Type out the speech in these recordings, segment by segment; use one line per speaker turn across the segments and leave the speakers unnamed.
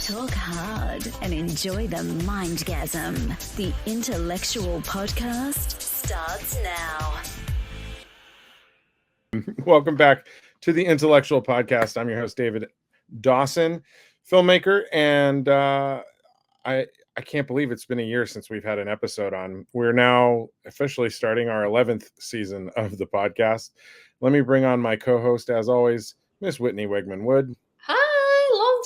Talk hard and enjoy the mindgasm. The Intellectual Podcast starts now.
Welcome back to the Intellectual Podcast. I'm your host, David Dawson, filmmaker, and I can't believe it's been a year since we've had an episode on. We're now officially starting our 11th season of the podcast. Let me bring on my co-host, as always, Miss Whitney Wegman-Wood.
Hi, long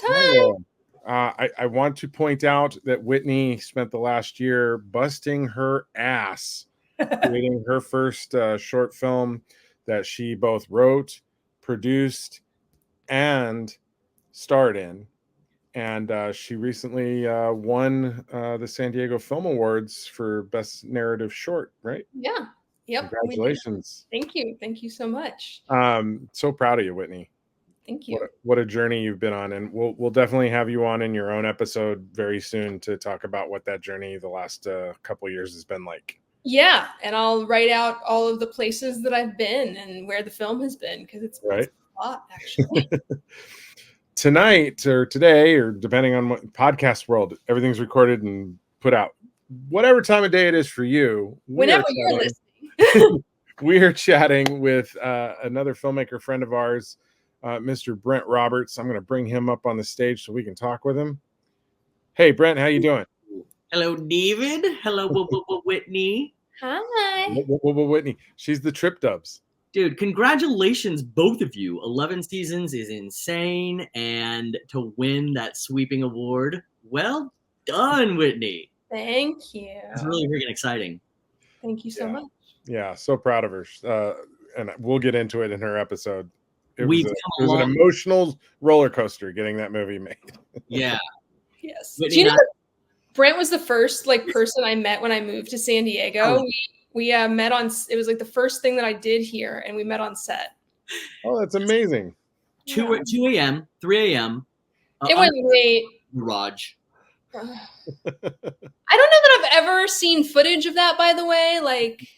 time.
I want to point out that Whitney spent the last year busting her ass creating her first short film that she both wrote, produced, and starred in. And she recently won the San Diego Film Awards for Best Narrative Short, right?
Yeah. Yep.
Congratulations.
Thank you. Thank you so much.
So proud of you, Whitney.
Thank you.
What a journey you've been on. And we'll definitely have you on in your own episode very soon to talk about what that journey the last couple of years has been like.
Yeah. And I'll write out all of the places that I've been and where the film has been, because it's a lot, actually.
Tonight or today, or depending on what podcast world, everything's recorded and put out. Whatever time of day it is for you.
Whenever you're listening.
We are chatting with another filmmaker friend of ours, Mr. Brent Roberts. I'm going to bring him up on the stage so we can talk with him. Hey, Brent, how you doing?
Hello, David. Hello, Whitney.
Hi.
Whitney. She's the Trip Dubs.
Dude, congratulations, both of you. 11 seasons is insane. And to win that sweeping award, well done, Whitney.
Thank you.
It's really freaking exciting.
Thank you so much.
Yeah, so proud of her. And we'll get into it in her episode. It was an emotional roller coaster getting that movie made.
Yeah.
Yes.
Whitney,
do you know that Brent was the first person I met when I moved to San Diego?
Oh.
We met on, it was like the first thing that I did here, and we met on set.
Oh, that's amazing.
2 a.m., 3 a.m.
It went late.
Garage.
I don't know that I've ever seen footage of that, by the way. Like,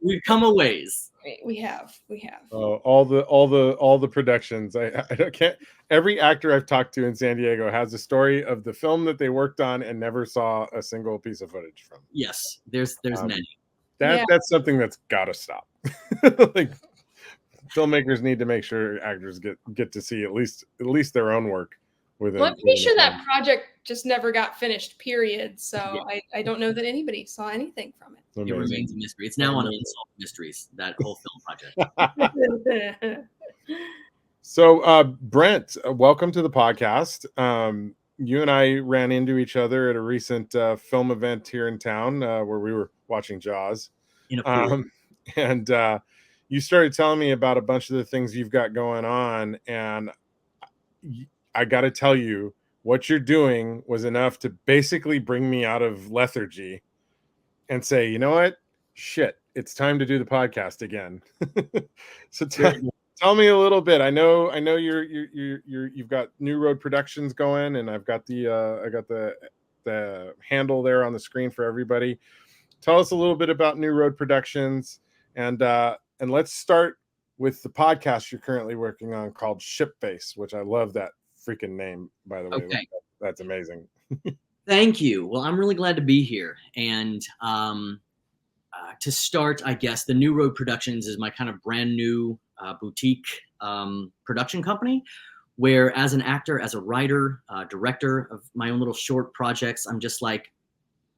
we've come a ways.
We have.
Oh, all the productions. I can't. Every actor I've talked to in San Diego has a story of the film that they worked on and never saw a single piece of footage from.
Yes, there's many.
That's something that's got to stop. Like, filmmakers need to make sure actors get to see at least their own work.
Well, I'm pretty sure that project just never got finished, period. So yeah. I don't know that anybody saw anything from it.
It remains a mystery. It's now on Unsolved Mysteries, that whole film project.
So, Brent, welcome to the podcast. You and I ran into each other at a recent film event here in town where we were watching Jaws. And you started telling me about a bunch of the things you've got going on, and I got to tell you, what you're doing was enough to basically bring me out of lethargy and say, you know what? Shit, it's time to do the podcast again. So tell me a little bit. I know you've got New Road Productions going, and I've got the handle there on the screen for everybody. Tell us a little bit about New Road Productions, and let's start with the podcast you're currently working on called Shipface, which I love that freaking name, by the way.
Okay.
That's amazing.
Thank you. Well, I'm really glad to be here. And to start, I guess, the New Road Productions is my kind of brand new boutique production company, where as an actor, as a writer, director of my own little short projects, I'm just like,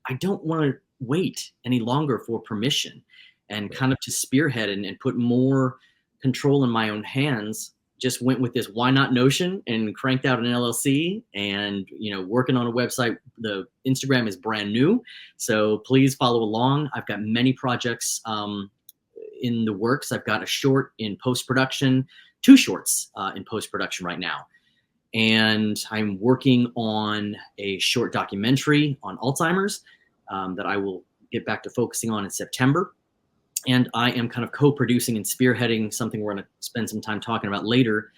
I don't want to wait any longer for permission, and kind of to spearhead and put more control in my own hands. Just went with this why not notion and cranked out an LLC, and working on a website. The Instagram is brand new, so please follow along. I've got many projects in the works. I've got a short in post-production, 2 shorts in post-production right now, and I'm working on a short documentary on Alzheimer's that I will get back to focusing on in September. And I am kind of co-producing and spearheading something we're going to spend some time talking about later.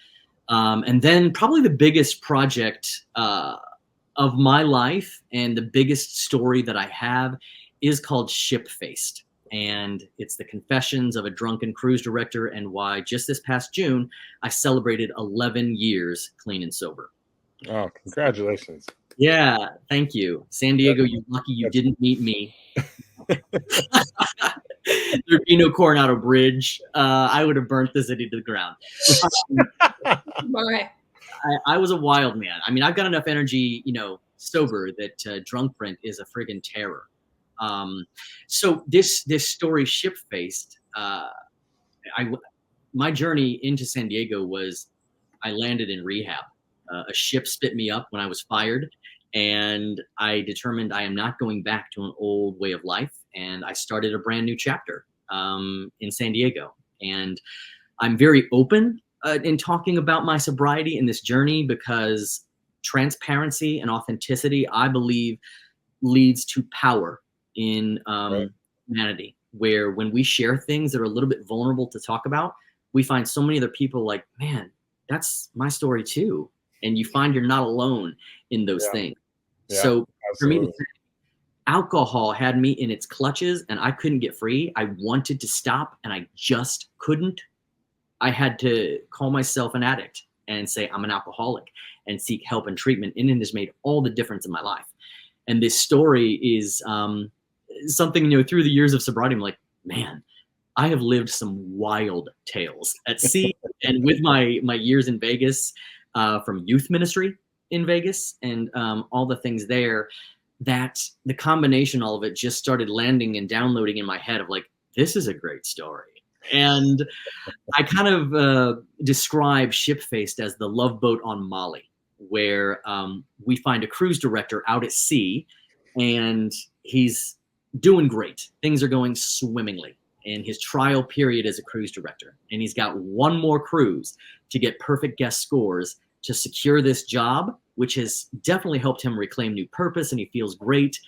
And then probably the biggest project of my life and the biggest story that I have is called Shipfaced. And it's the confessions of a drunken cruise director, and why just this past June, I celebrated 11 years clean and sober.
Oh, congratulations.
Yeah, thank you. San Diego, you're lucky you didn't meet me. There'd be no Coronado Bridge. I would have burnt the city to the ground. I was a wild man. I mean, I've got enough energy, sober, that drunk Brent is a friggin' terror. So this story, Ship-Faced, my journey into San Diego was I landed in rehab. A ship spit me up when I was fired, and I determined I am not going back to an old way of life, and I started a brand new chapter in San Diego. And I'm very open in talking about my sobriety in this journey, because transparency and authenticity, I believe, leads to power in humanity, where when we share things that are a little bit vulnerable to talk about, we find so many other people like, man, that's my story too. And you find you're not alone in those things. Yeah, so absolutely. For me to say, alcohol had me in its clutches and I couldn't get free. I wanted to stop and I just couldn't. I had to call myself an addict and say I'm an alcoholic and seek help and treatment. And it has made all the difference in my life. And this story is something, through the years of sobriety, I'm like, man, I have lived some wild tales at sea. And with my years in Vegas, from youth ministry in Vegas and all the things there, that the combination, all of it just started landing and downloading in my head of like, this is a great story. And I kind of describe Ship-Faced as the Love Boat on Molly, where we find a cruise director out at sea and he's doing great. Things are going swimmingly in his trial period as a cruise director. And he's got one more cruise to get perfect guest scores to secure this job, which has definitely helped him reclaim new purpose, and he feels great.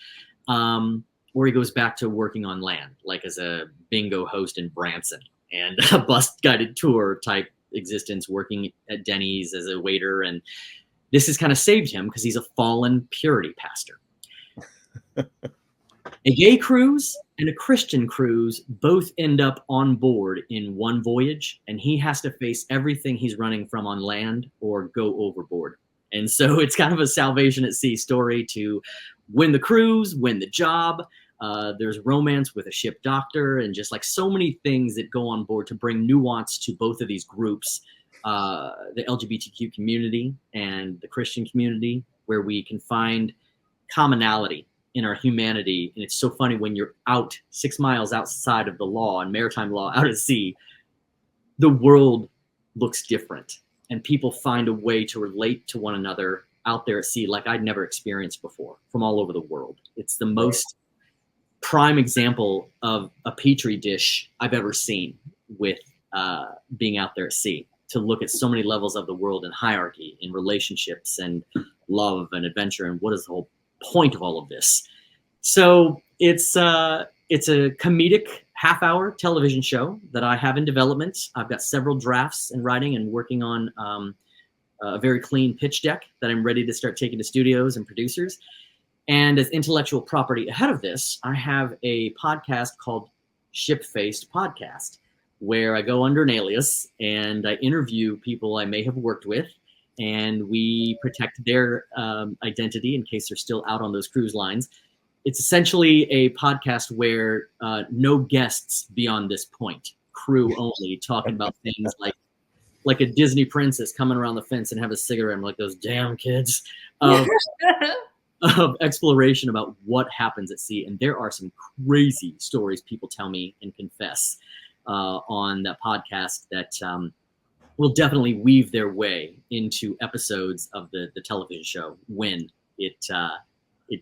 Or he goes back to working on land, like as a bingo host in Branson and a bus guided tour type existence, working at Denny's as a waiter. And this has kind of saved him because he's a fallen purity pastor. A gay cruise and a Christian cruise both end up on board in one voyage, and he has to face everything he's running from on land or go overboard. And so it's kind of a salvation at sea story to win the cruise, win the job. There's romance with a ship doctor and just like so many things that go on board to bring nuance to both of these groups, the LGBTQ community and the Christian community, where we can find commonality in our humanity. And it's so funny when you're out 6 miles outside of the law and maritime law out at sea, the world looks different and people find a way to relate to one another out there at sea like I'd never experienced before from all over the world. It's the most prime example of a petri dish I've ever seen with being out there at sea, to look at so many levels of the world and hierarchy in relationships and love and adventure and what is the whole point of all of this. So it's a comedic half-hour television show that I have in development. I've got several drafts in writing and working on a very clean pitch deck that I'm ready to start taking to studios and producers. And as intellectual property ahead of this, I have a podcast called Ship-Faced Podcast, where I go under an alias and I interview people I may have worked with, and we protect their identity in case they're still out on those cruise lines. It's essentially a podcast where no guests beyond this point, crew only, talking about things like a Disney princess coming around the fence and have a cigarette. I'm like, those damn kids. Of exploration about what happens at sea. And there are some crazy stories people tell me and confess on that podcast that will definitely weave their way into episodes of the television show when it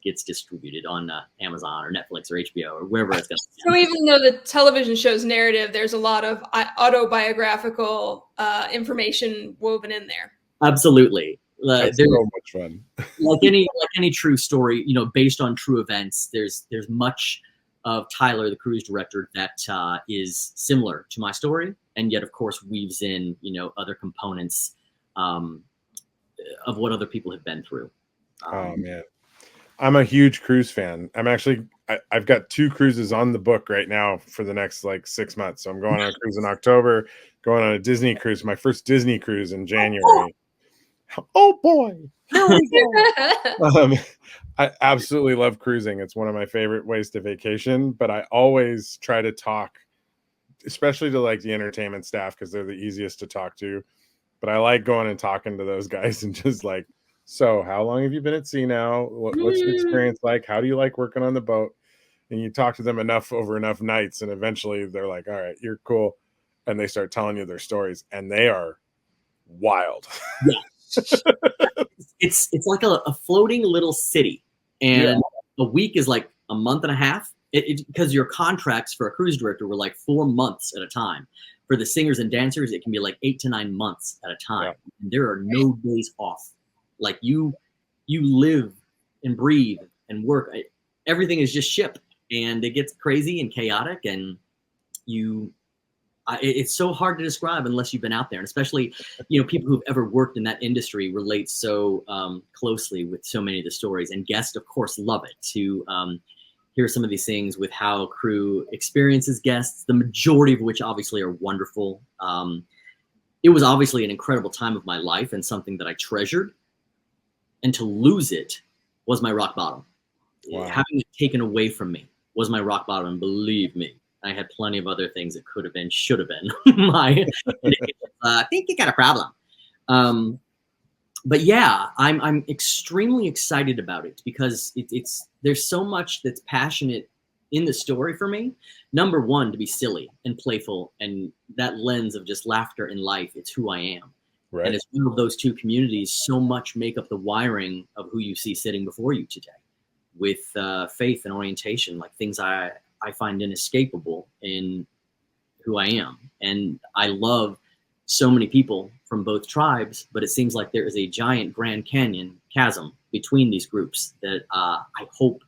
gets distributed on Amazon or Netflix or HBO or wherever it's going to be.
So even though the television show's narrative, there's a lot of autobiographical information woven in there.
Absolutely.
That's so much fun.
like any true story, based on true events, there's much of Tyler, the cruise director, that is similar to my story, and yet of course weaves in other components of what other people have been through.
Oh man, I'm a huge cruise fan. I've got 2 cruises on the book right now for the next 6 months. So I'm going on a cruise in October, going on a Disney cruise, my first Disney cruise in January. Oh boy, here we go. I absolutely love cruising. It's one of my favorite ways to vacation, but I always try to talk, especially to like the entertainment staff, because they're the easiest to talk to. But I like going and talking to those guys and just like, so how long have you been at sea now? What's the experience like? How do you like working on the boat? And you talk to them enough over enough nights, and eventually they're like, all right, you're cool. And they start telling you their stories, and they are wild.
Yeah. It's like a floating little city, and a week is like a month and a half. Because your contracts for a cruise director were like 4 months at a time. For the singers and dancers, it can be like 8 to 9 months at a time. Yeah. And there are no days off. Like you live and breathe and work. Everything is just ship, and it gets crazy and chaotic, and it's so hard to describe unless you've been out there. And especially, people who've ever worked in that industry relate so closely with so many of the stories. And guests, of course, love it to hear some of these things with how crew experiences guests, the majority of which obviously are wonderful. It was obviously an incredible time of my life and something that I treasured. And to lose it was my rock bottom. Wow. Having it taken away from me was my rock bottom. Believe me, I had plenty of other things that could have been, should have been. I think you got a problem. But yeah, I'm extremely excited about it because there's so much that's passionate in the story for me. Number one, to be silly and playful, and that lens of just laughter in life. It's who I am. Right. And it's one of those two communities so much make up the wiring of who you see sitting before you today, with faith and orientation, like things I find inescapable in who I am. And I love so many people from both tribes, but it seems like there is a giant Grand Canyon chasm between these groups that I hope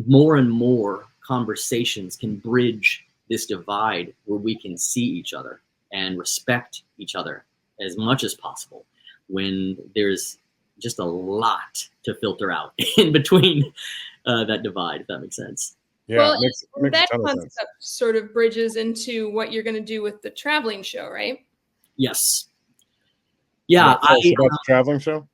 more and more conversations can bridge this divide where we can see each other and respect each other as much as possible when there's just a lot to filter out in between that divide, if that makes sense.
Yeah,
well, makes that concept sort of bridges into what you're going to do with the traveling show, right?
Yes. Yeah.
About the traveling show?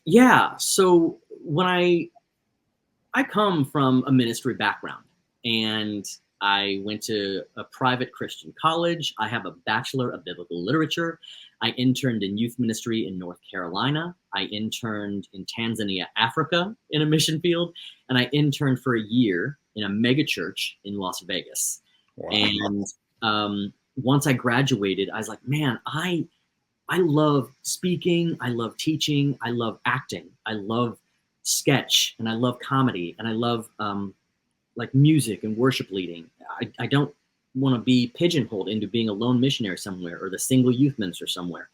Yeah. So when I come from a ministry background, and I went to a private Christian college. I have a Bachelor of Biblical Literature. I interned in youth ministry in North Carolina. I interned in Tanzania, Africa, in a mission field. And I interned for a year in a mega church in Las Vegas. Wow. And once I graduated, I was like, man, I love speaking. I love teaching. I love acting. I love sketch, and I love comedy, and I love like music and worship leading. I don't want to be pigeonholed into being a lone missionary somewhere or the single youth minister somewhere.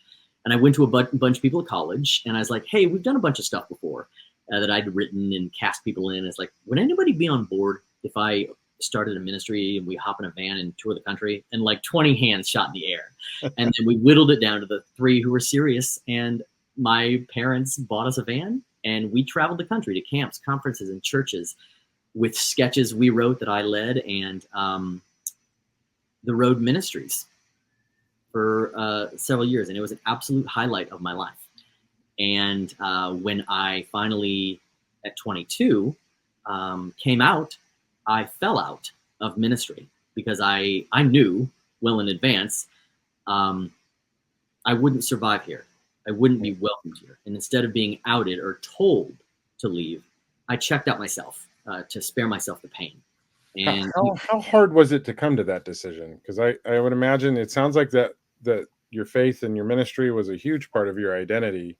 And I went to a bunch of people at college, and I was like, hey, we've done a bunch of stuff before that I'd written and cast people in. It's like, would anybody be on board if I started a ministry and we hop in a van and tour the country? And like 20 hands shot in the air. And then we whittled it down to the 3 who were serious. And my parents bought us a van, and we traveled the country to camps, conferences, and churches with sketches we wrote that I led, and the road ministries for several years. And it was an absolute highlight of my life. And when I finally, at 22, came out, I fell out of ministry because I knew well in advance I wouldn't survive here. I wouldn't be welcomed here. And instead of being outed or told to leave, I checked out myself to spare myself the pain. And
how hard was it to come to that decision? Because I would imagine it sounds like that your faith and your ministry was a huge part of your identity,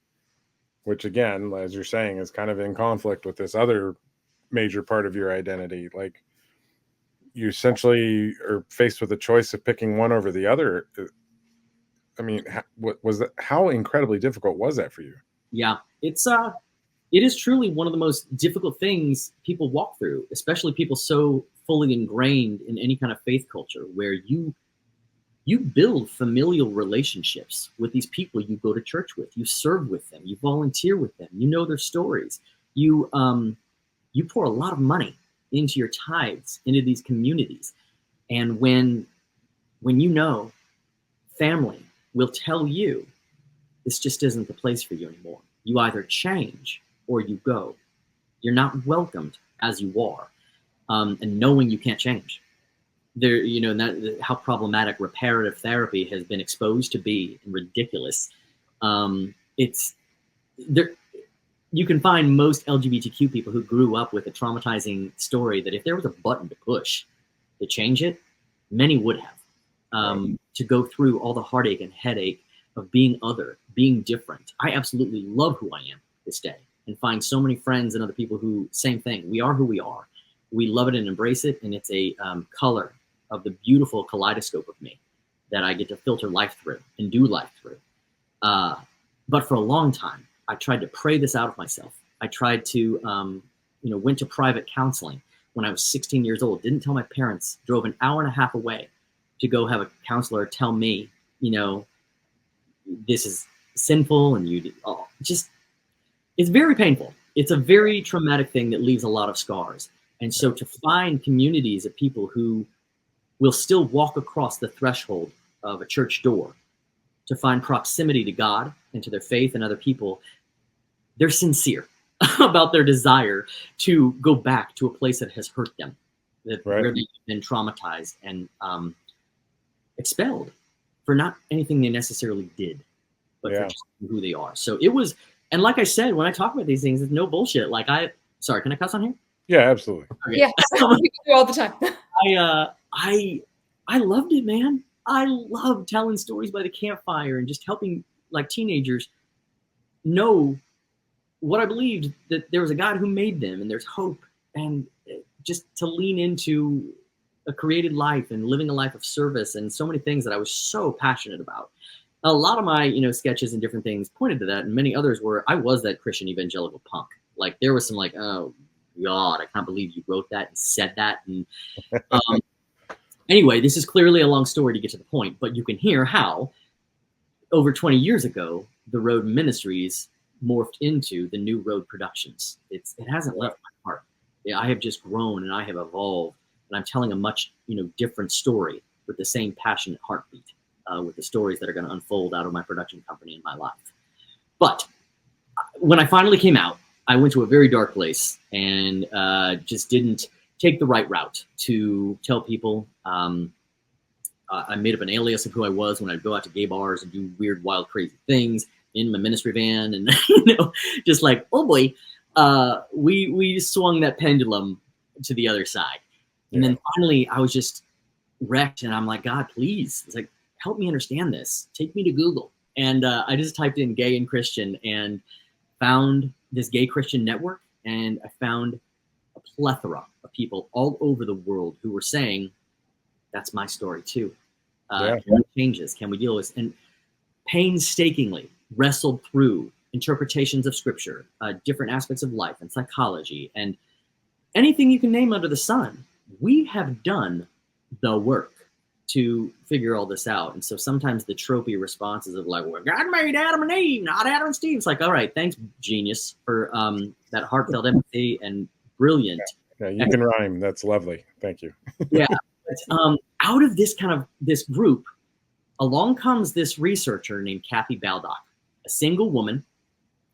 which again, as you're saying, is kind of in conflict with this other major part of your identity. Like, you essentially are faced with a choice of picking one over the other. I mean, how incredibly difficult was that for you?
Yeah, it is truly one of the most difficult things people walk through, especially people so fully ingrained in any kind of faith culture, where you build familial relationships with these people you go to church with, you serve with them, you volunteer with them, you know their stories, you pour a lot of money into your tithes, into these communities. And when family will tell you this just isn't the place for you anymore. You either change or you go. You're not welcomed as you are, and knowing you can't change. There, you know, that, how problematic reparative therapy has been exposed to be, and ridiculous. It's there. You can find most LGBTQ people who grew up with a traumatizing story that if there was a button to push to change it, many would have. To go through all the heartache and headache of being other, being different. I absolutely love who I am this day, and find so many friends and other people who, same thing. We are who we are. We love it and embrace it, and it's a color of the beautiful kaleidoscope of me that I get to filter life through and do life through. But for a long time, I tried to pray this out of myself. I tried to, went to private counseling when I was 16 years old. Didn't tell my parents. Drove an hour and a half away to go have a counselor tell me, this is sinful, and it's very painful. It's a very traumatic thing that leaves a lot of scars. And so to find communities of people who will still walk across the threshold of a church door to find proximity to God and to their faith and other people, they're sincere about their desire to go back to a place that has hurt them, where they've been traumatized and expelled for not anything they necessarily did, but for just who they are. So it was, and like I said, when I talk about these things, it's no bullshit. Like sorry, can I cuss on here?
Yeah, absolutely.
Okay. Yeah, we do all the time.
I loved it, man. I love telling stories by the campfire and just helping like teenagers know what I believed, that there was a God who made them and there's hope, and just to lean into a created life and living a life of service and so many things that I was so passionate about. A lot of my, sketches and different things pointed to that, and many others were, I was that Christian evangelical punk. Like there was some like, oh God, I can't believe you wrote that and said that. And anyway, this is clearly a long story to get to the point, but you can hear how over 20 years ago, the Road Ministries morphed into the New Road Productions. It hasn't left my heart. Yeah, I have just grown and I have evolved, and I'm telling a much, different story with the same passionate heartbeat, with the stories that are going to unfold out of my production company in my life. But when I finally came out, I went to a very dark place and just didn't take the right route to tell people. I made up an alias of who I was when I'd go out to gay bars and do weird, wild, crazy things in my ministry van, and just like, oh boy, we swung that pendulum to the other side. And then finally I was just wrecked, and I'm like, God, please, it's like, help me understand this. Take me to Google. And I just typed in gay and Christian and found this gay Christian network, and I found a plethora of people all over the world who were saying, that's my story too. Changes, can we deal with this? And painstakingly wrestled through interpretations of scripture, different aspects of life and psychology, and anything you can name under the sun. We have done the work to figure all this out. And so sometimes the tropey responses of like, well, God made Adam and Eve, not Adam and Steve. It's like, all right, thanks, genius, for that heartfelt empathy and brilliant.
Yeah, you can rhyme. That's lovely. Thank you.
Yeah. Out of this group, along comes this researcher named Kathy Baldock, a single woman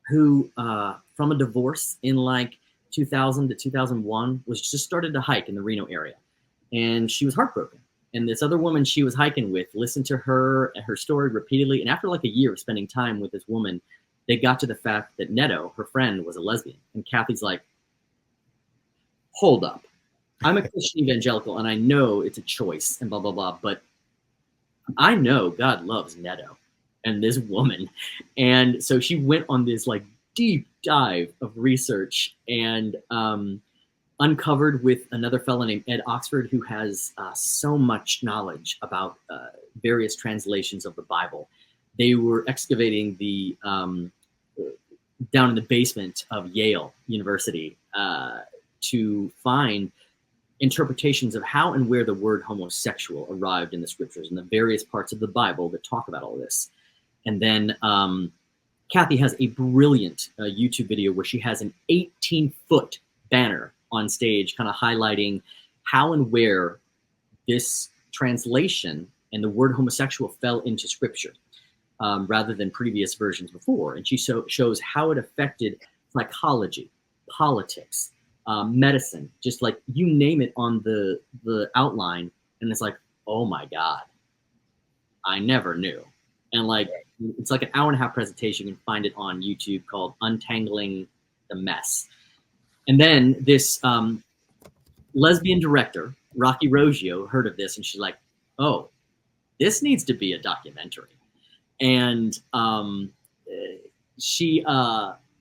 who, from a divorce in like 2000 to 2001, was just started to hike in the Reno area. And she was heartbroken. And this other woman she was hiking with listened to her and her story repeatedly. And after like a year of spending time with this woman, they got to the fact that Neto, her friend, was a lesbian. And Kathy's like, hold up. I'm a Christian evangelical, and I know it's a choice and blah, blah, blah. But I know God loves Neto and this woman. And so she went on this like deep dive of research and uncovered with another fellow named Ed Oxford, who has so much knowledge about various translations of the Bible. They were excavating the down in the basement of Yale University to find interpretations of how and where the word homosexual arrived in the scriptures and the various parts of the Bible that talk about all this. And then Kathy has a brilliant YouTube video where she has an 18-foot banner on stage kind of highlighting how and where this translation and the word homosexual fell into scripture. rather than previous versions before. And she shows how it affected psychology, politics, medicine, just like you name it on the outline. And it's like, oh my God, I never knew. And like, it's like an hour and a half presentation. You can find it on YouTube called Untangling the Mess. And then this lesbian director, Rocky Roggio, heard of this and she's like, oh, this needs to be a documentary. And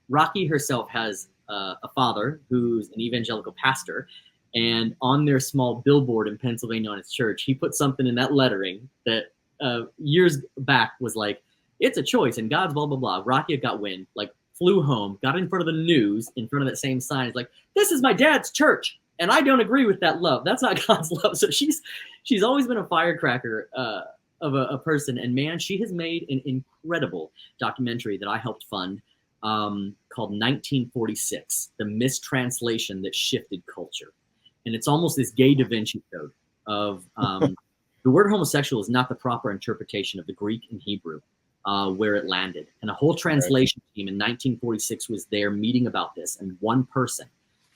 Rocky herself has a father who's an evangelical pastor, and on their small billboard in Pennsylvania on his church, he put something in that lettering that years back was like, it's a choice and God's blah, blah, blah. Rocky got wind, like flew home, got in front of the news, in front of that same sign. It's like, this is my dad's church, and I don't agree with that love. That's not God's love. So she's always been a firecracker of a person, and man, she has made an incredible documentary that I helped fund called 1946, The Mistranslation That Shifted Culture. And it's almost this gay Da Vinci Code of the word homosexual is not the proper interpretation of the Greek and Hebrew where it landed. And a whole translation team in 1946 was there meeting about this, and one person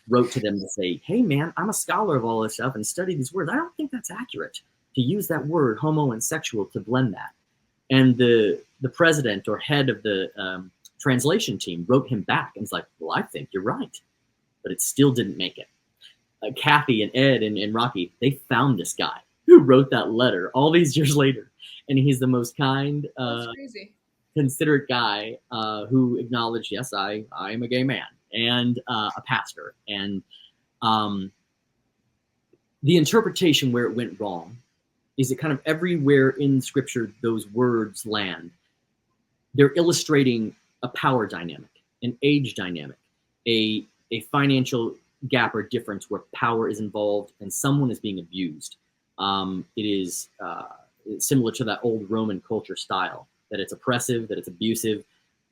wrote to them to say, hey man, I'm a scholar of all this stuff and study these words. I don't think that's accurate to use that word homo and sexual to blend that. And the president or head of the translation team wrote him back and was like, well, I think you're right, but it still didn't make it. Kathy and Ed and Rocky, they found this guy who wrote that letter all these years later. And he's the most kind, considerate guy who acknowledged, yes, I am a gay man and a pastor. And the interpretation where it went wrong is that kind of everywhere in scripture those words land, they're illustrating a power dynamic, an age dynamic, a financial gap or difference where power is involved and someone is being abused. It is similar to that old Roman culture style, that it's oppressive, that it's abusive,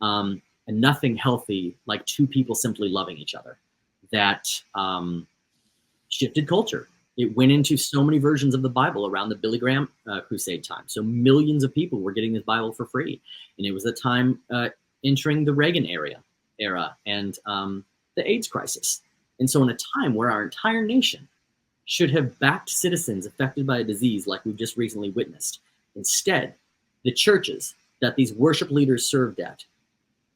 and nothing healthy like two people simply loving each other. That shifted culture. It went into so many versions of the Bible around the Billy Graham crusade time. So millions of people were getting this Bible for free. And it was the time entering the Reagan era and the AIDS crisis. And so in a time where our entire nation should have backed citizens affected by a disease like we've just recently witnessed, instead, the churches that these worship leaders served at,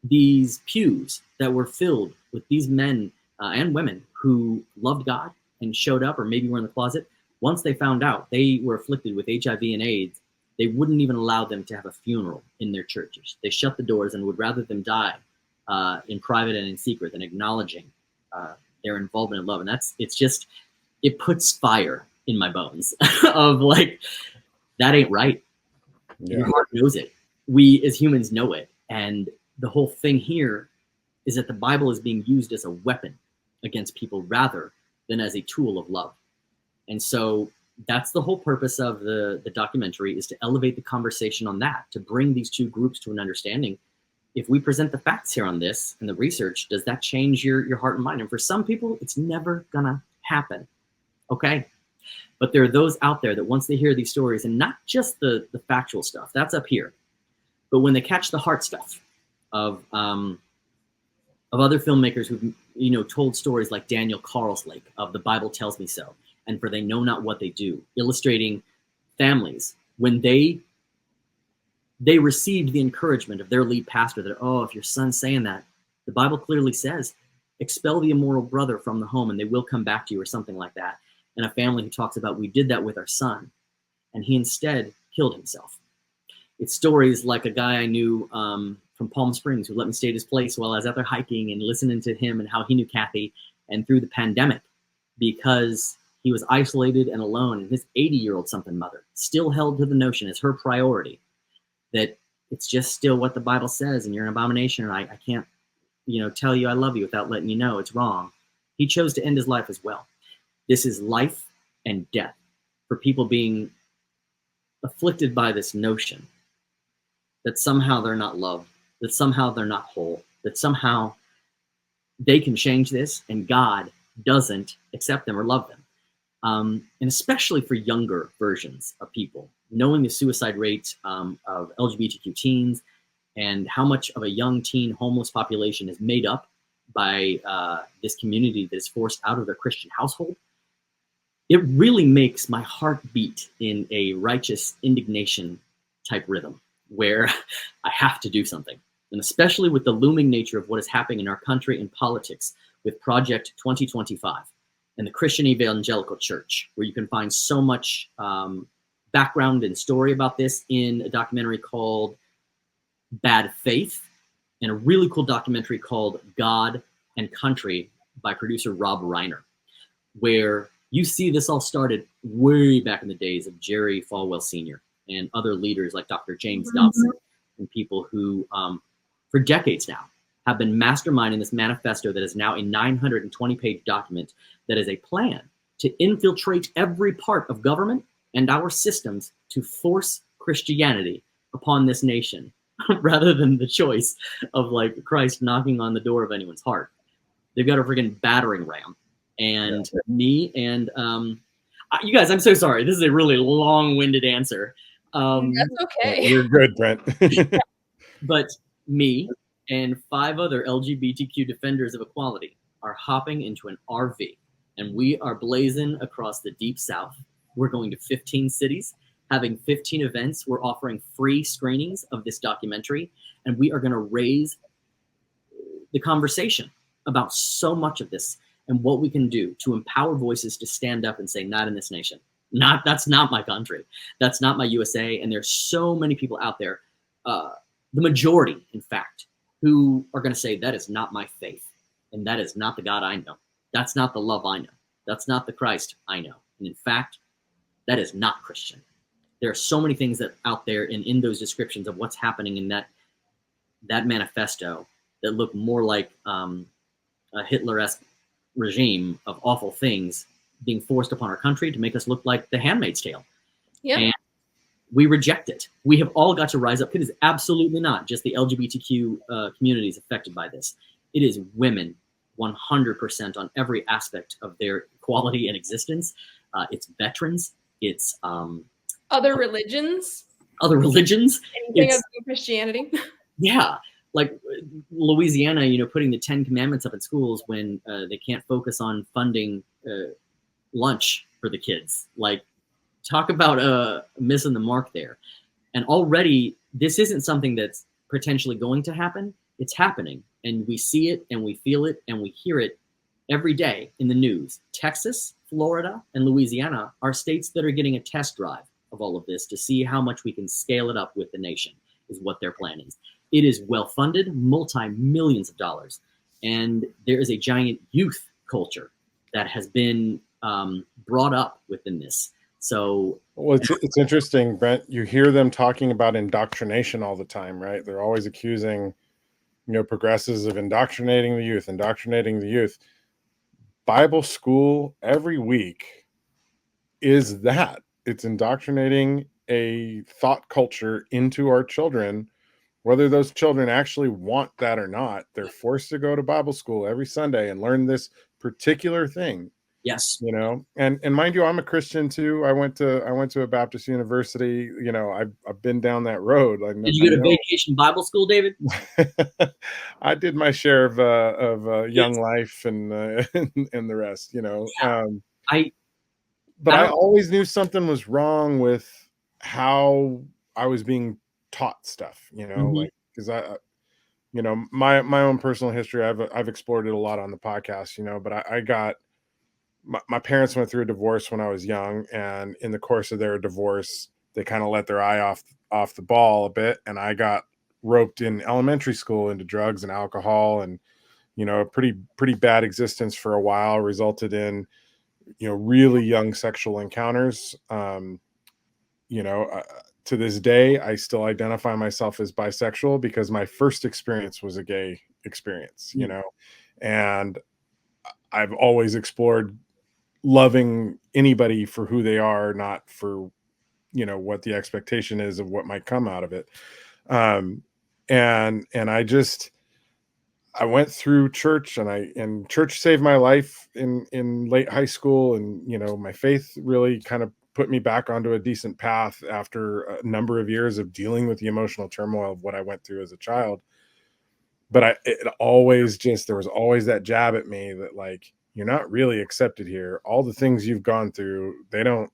these pews that were filled with these men and women who loved God and showed up or maybe were in the closet, once they found out they were afflicted with HIV and AIDS, they wouldn't even allow them to have a funeral in their churches. They shut the doors and would rather them die in private and in secret than acknowledging their involvement in love. And it puts fire in my bones of like, that ain't right. Yeah. Your heart knows it. We as humans know it. And the whole thing here is that the Bible is being used as a weapon against people rather than as a tool of love. And so that's the whole purpose of the documentary, is to elevate the conversation on that, to bring these two groups to an understanding. If we present the facts here on this and the research, does that change your heart and mind? And for some people, it's never gonna happen. Okay. But there are those out there that once they hear these stories, and not just the factual stuff, that's up here, but when they catch the heart stuff of other filmmakers who've told stories like Daniel Carlslake of The Bible Tells Me So, and For They Know Not What They Do, illustrating families when they received the encouragement of their lead pastor that, oh, if your son's saying that, the Bible clearly says, expel the immoral brother from the home and they will come back to you, or something like that. And a family who talks about, we did that with our son and he instead killed himself. It's stories like a guy I knew from Palm Springs who let me stay at his place while I was out there hiking and listening to him and how he knew Kathy, and through the pandemic, because he was isolated and alone, and his 80-year-old something mother still held to the notion as her priority that it's just still what the Bible says and you're an abomination and I can't, tell you I love you without letting you know it's wrong. He chose to end his life as well. This is life and death for people being afflicted by this notion that somehow they're not loved, that somehow they're not whole, that somehow they can change this and God doesn't accept them or love them. And especially for younger versions of people, knowing the suicide rate of LGBTQ teens and how much of a young teen homeless population is made up by this community that is forced out of their Christian household, it really makes my heart beat in a righteous indignation type rhythm where I have to do something. And especially with the looming nature of what is happening in our country and politics with Project 2025 and the Christian Evangelical Church, where you can find so much background and story about this in a documentary called Bad Faith and a really cool documentary called God and Country by producer Rob Reiner, where you see this all started way back in the days of Jerry Falwell Sr. and other leaders like Dr. James Dobson and people who, for decades now, have been masterminding this manifesto that is now a 920-page document that is a plan to infiltrate every part of government and our systems to force Christianity upon this nation rather than the choice of like Christ knocking on the door of anyone's heart. They've got a freaking battering ram. And me and you guys, I'm so sorry. This is a really long-winded answer.
That's okay.
You're good, Brent.
But me and 5 other LGBTQ defenders of equality are hopping into an RV, and we are blazing across the deep south. We're going to 15 cities, having 15 events. We're offering free screenings of this documentary, and we are going to raise the conversation about so much of this and what we can do to empower voices to stand up and say, not in this nation. That's not my country. That's not my USA. And there's so many people out there, the majority, in fact, who are going to say, that is not my faith. And that is not the God I know. That's not the love I know. That's not the Christ I know. And in fact, that is not Christian. There are so many things that out there in those descriptions of what's happening in that manifesto that look more like a Hitler-esque regime of awful things being forced upon our country to make us look like the Handmaid's Tale.
Yeah.
And we reject it. We have all got to rise up. It is absolutely not just the LGBTQ communities affected by this. It is women 100% on every aspect of their equality and existence. It's veterans. It's
other religions.
Anything
other than Christianity.
Yeah. Like Louisiana, putting the 10 Commandments up in schools when they can't focus on funding lunch for the kids. Like, talk about missing the mark there. And already, this isn't something that's potentially going to happen. It's happening. And we see it, and we feel it, and we hear it every day in the news. Texas, Florida, and Louisiana are states that are getting a test drive of all of this to see how much we can scale it up with the nation, is what their plan is. It is well-funded, multi-millions of dollars. And there is a giant youth culture that has been brought up within this. So,
well, it's interesting, Brent. You hear them talking about indoctrination all the time, right? They're always accusing, progressives of indoctrinating the youth. Bible school every week is that. It's indoctrinating a thought culture into our children, whether those children actually want that or not. They're forced to go to Bible school every Sunday and learn this particular thing.
Yes.
And mind you, I'm a Christian too. I went to a Baptist university. I've been down that road.
Did you go to vacation Bible school, David?
I did my share of Young Life and the rest.
Yeah.
I always knew something was wrong with how I was being taught stuff. Because my own personal history, I've explored it a lot on the podcast. But I got. My parents went through a divorce when I was young, and in the course of their divorce, they kind of let their eye off the ball a bit, and I got roped in elementary school into drugs and alcohol, and a pretty bad existence for a while resulted in really young sexual encounters. To this day, I still identify myself as bisexual because my first experience was a gay experience. And I've always explored loving anybody for who they are, not for what the expectation is of what might come out of it. And I went through church, and church saved my life in late high school, and my faith really kind of put me back onto a decent path after a number of years of dealing with the emotional turmoil of what I went through as a child. But there was always that jab at me that, like, you're not really accepted here. All the things you've gone through, they don't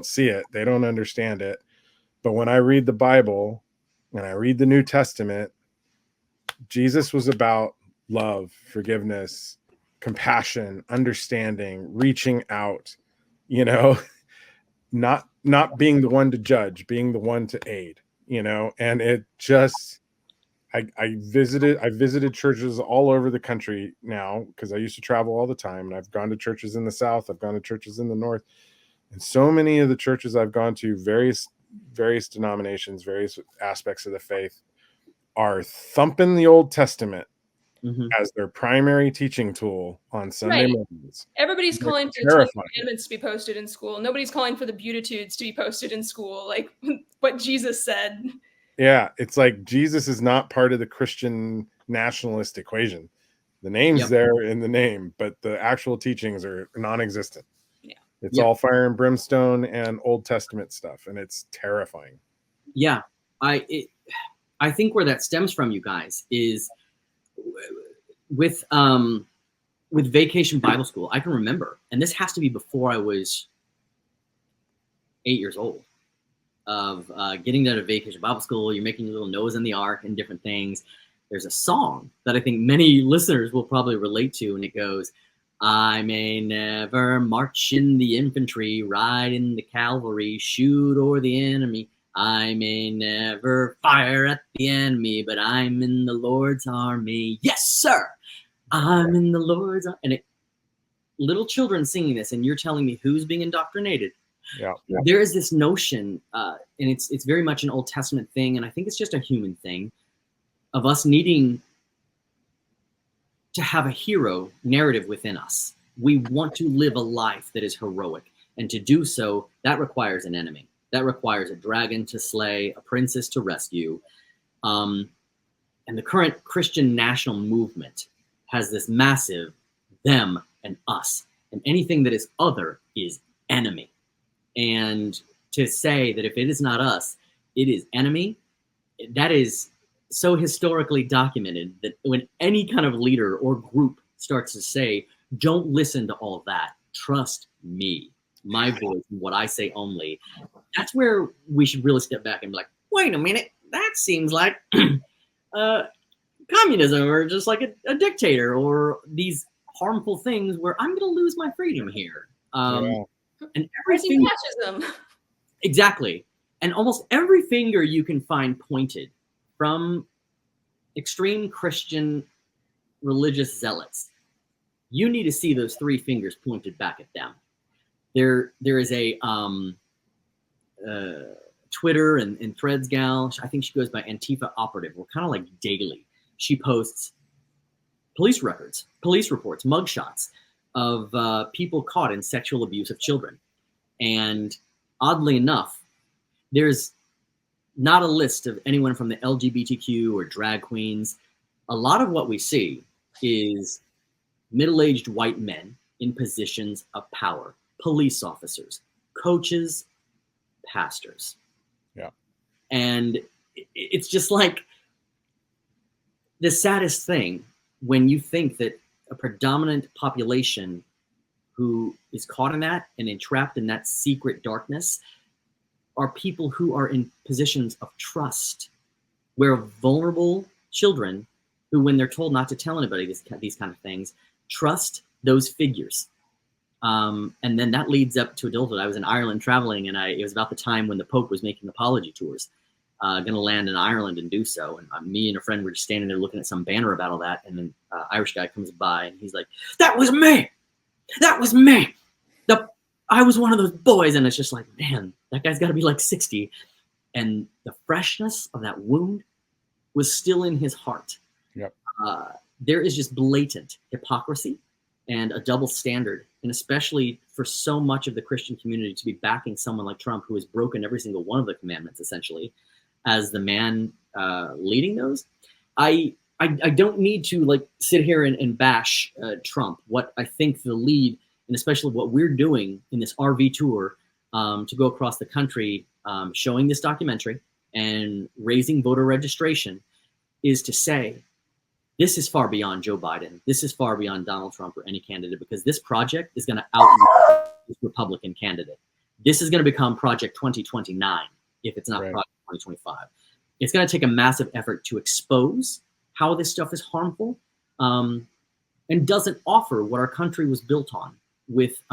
see it. They don't understand it. But when I read the Bible and I read the New Testament, Jesus was about love, forgiveness, compassion, understanding, reaching out, not being the one to judge, being the one to aid, and it just, I visited churches all over the country now, because I used to travel all the time, and I've gone to churches in the South, I've gone to churches in the North, and so many of the churches I've gone to, various denominations, various aspects of the faith, are thumping the Old Testament as their primary teaching tool on Sunday mornings.
Everybody's calling for the 10 Commandments to be posted in school. Nobody's calling for the Beatitudes to be posted in school, like what Jesus said. Yeah, it's like Jesus is not part of the Christian nationalist equation. The name's there in the name, but the actual teachings are non-existent. Yeah, it's all fire and brimstone and Old Testament stuff, and it's terrifying.
Yeah, I think where that stems from, you guys, is with Vacation Bible School. I can remember, and this has to be before I was 8 years old, of getting out of Vacation Bible School. You're making your little Noah's in the Ark and different things. There's a song that I think many listeners will probably relate to, and it goes, I may never march in the infantry, ride in the cavalry, shoot o'er the enemy. I may never fire at the enemy, but I'm in the Lord's army. Yes, sir. I'm in the Lord's army. And little children singing this, and you're telling me who's being indoctrinated. Yeah. There is this notion, and it's very much an Old Testament thing, and I think it's just a human thing, of us needing to have a hero narrative within us. We want to live a life that is heroic, and to do so, that requires an enemy. That requires a dragon to slay, a princess to rescue. And the current Christian national movement has this massive them and us. And anything that is other is enemy. And to say that if it is not us, it is enemy, that is so historically documented that when any kind of leader or group starts to say, don't listen to all of that, trust me, my voice, what I say only, that's where we should really step back and be like, wait a minute, that seems like communism, or just like a dictator, or these harmful things where I'm going to lose my freedom here. And everything, fascism. Exactly. And almost every finger you can find pointed from extreme Christian religious zealots, you need to see those three fingers pointed back at them. There is a Twitter and Threads gal. I think she goes by Antifa Operative. We're kind of like daily. She posts police records, police reports, mugshots of people caught in sexual abuse of children. And oddly enough, there's not a list of anyone from the LGBTQ or drag queens. A lot of what we see is middle-aged white men in positions of power, police officers, coaches, pastors. Yeah. And it's just like the saddest thing when you think that a predominant population who is caught in that and entrapped in that secret darkness are people who are in positions of trust, where vulnerable children who, when they're told not to tell anybody these kind of things, trust those figures. And then that leads up to adulthood. I was in Ireland traveling, and it was about the time when the Pope was making apology tours, going to land in Ireland and do so. And me and a friend were just standing there looking at some banner about all that. And then Irish guy comes by, and he's like, "That was me. That was me. I was one of those boys." And it's just like, man, that guy's got to be like 60. And the freshness of that wound was still in his heart. Yep. There is just blatant hypocrisy and a double standard, and especially for so much of the Christian community to be backing someone like Trump, who has broken every single one of the commandments, essentially, as the man leading those. I don't need to like sit here and bash Trump. What I think the lead, and especially what we're doing in this RV tour to go across the country showing this documentary and raising voter registration is to say, this is far beyond Joe Biden. This is far beyond Donald Trump or any candidate, because this project is going to outlive this Republican candidate. This is going to become Project 2029 if it's not Project 2025. It's going to take a massive effort to expose how this stuff is harmful and doesn't offer what our country was built on, with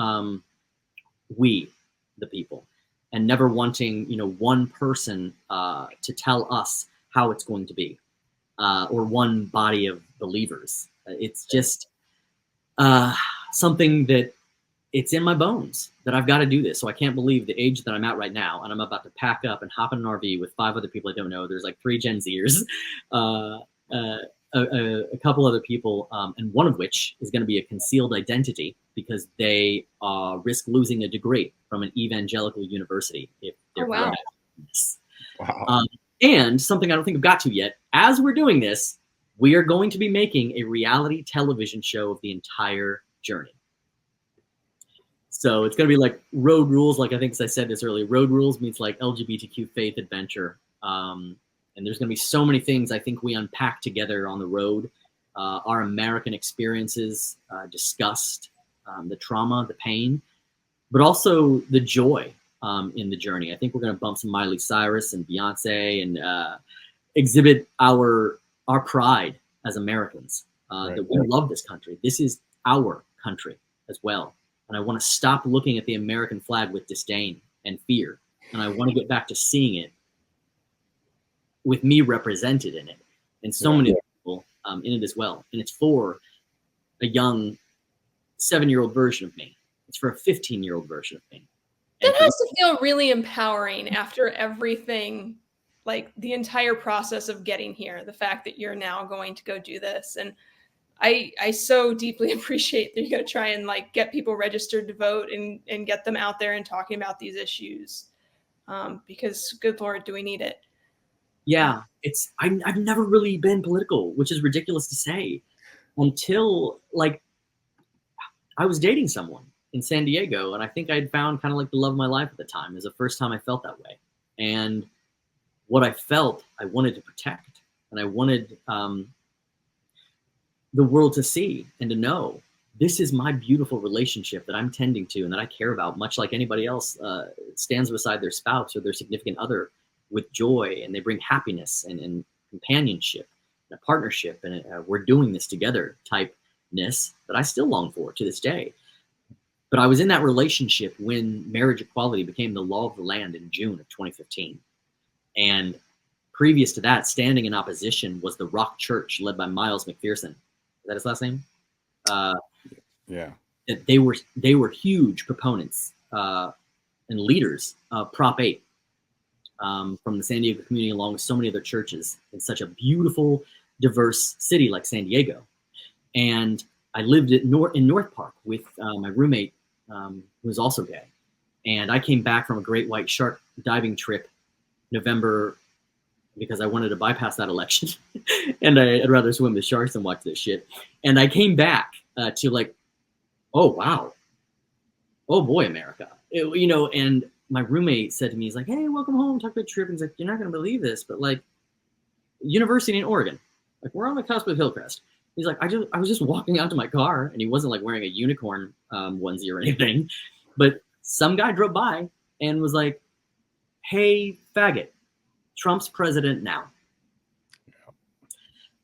we, the people, and never wanting, one person to tell us how it's going to be, or one body of believers. It's just something that it's in my bones that I've got to do this. So I can't believe the age that I'm at right now, and I'm about to pack up and hop in an RV with 5 other people I don't know. There's like 3 Gen Zers, a couple other people, and one of which is going to be a concealed identity because they risk losing a degree from an evangelical university if they're this.
Wow.
And something I don't think I've got to yet, as we're doing this, we are going to be making a reality television show of the entire journey. So it's going to be like Road Rules, like I think I said this earlier. Road Rules means like LGBTQ faith adventure. And there's going to be so many things I think we unpack together on the road. Our American experiences discussed, the trauma, the pain, but also the joy in the journey. I think we're going to bump some Miley Cyrus and Beyonce and exhibit our pride as Americans, that we love this country. This is our country as well. And I want to stop looking at the American flag with disdain and fear. And I want to get back to seeing it with me represented in it, and so many people in it as well. And it's for a young 7-year-old version of me. It's for a 15-year-old version of me.
That has to feel really empowering after everything, like the entire process of getting here, the fact that you're now going to go do this. And I so deeply appreciate that you're going to try and like get people registered to vote and get them out there and talking about these issues, because good Lord, do we need it?
Yeah, I've never really been political, which is ridiculous to say, until like I was dating someone in San Diego, and I think I'd found kind of like the love of my life at the time. It was the first time I felt that way. And what I felt, I wanted to protect, and I wanted the world to see and to know this is my beautiful relationship that I'm tending to and that I care about, much like anybody else stands beside their spouse or their significant other with joy, and they bring happiness and companionship and a partnership, and we're doing this together typeness that I still long for to this day. But I was in that relationship when marriage equality became the law of the land in June of 2015. And previous to that, standing in opposition was the Rock Church led by Miles McPherson. Is that his last name?
Yeah.
They were huge proponents and leaders of Prop 8 from the San Diego community, along with so many other churches in such a beautiful, diverse city like San Diego. And I lived in North Park with my roommate, who was also gay. And I came back from a great white shark diving trip November because I wanted to bypass that election. And I'd rather swim with sharks than watch this shit. And I came back to like, oh, wow. Oh, boy, America. And my roommate said to me, he's like, hey, welcome home. Talk about the trip. And he's like, you're not going to believe this, but like university in Oregon, like we're on the cusp of Hillcrest. He's like, I was just walking out to my car, and he wasn't like wearing a unicorn onesie or anything, but some guy drove by and was like, hey, faggot, Trump's president now.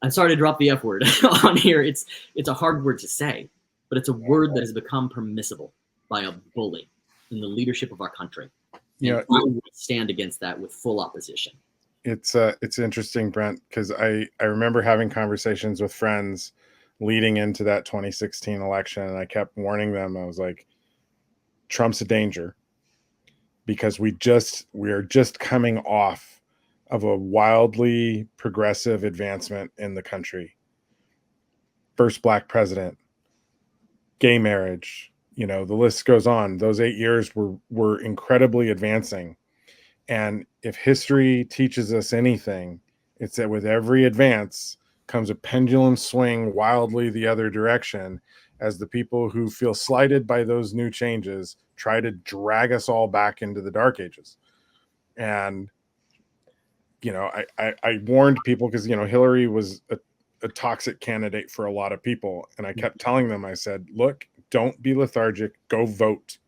I'm sorry to drop the F word on here. It's a hard word to say, but it's a word that has become permissible by a bully in the leadership of our country. I would stand against that with full opposition.
It's interesting, Brent, because I remember having conversations with friends leading into that 2016 election, and I kept warning them. I was like, Trump's a danger, because we are just coming off of a wildly progressive advancement in the country. First Black president, gay marriage, the list goes on. Those 8 years were incredibly advancing. And if history teaches us anything, it's that with every advance comes a pendulum swing wildly the other direction, as the people who feel slighted by those new changes try to drag us all back into the dark ages. And, you know, I warned people because, you know, Hillary was a toxic candidate for a lot of people. And I kept telling them, I said, look, don't be lethargic, go vote.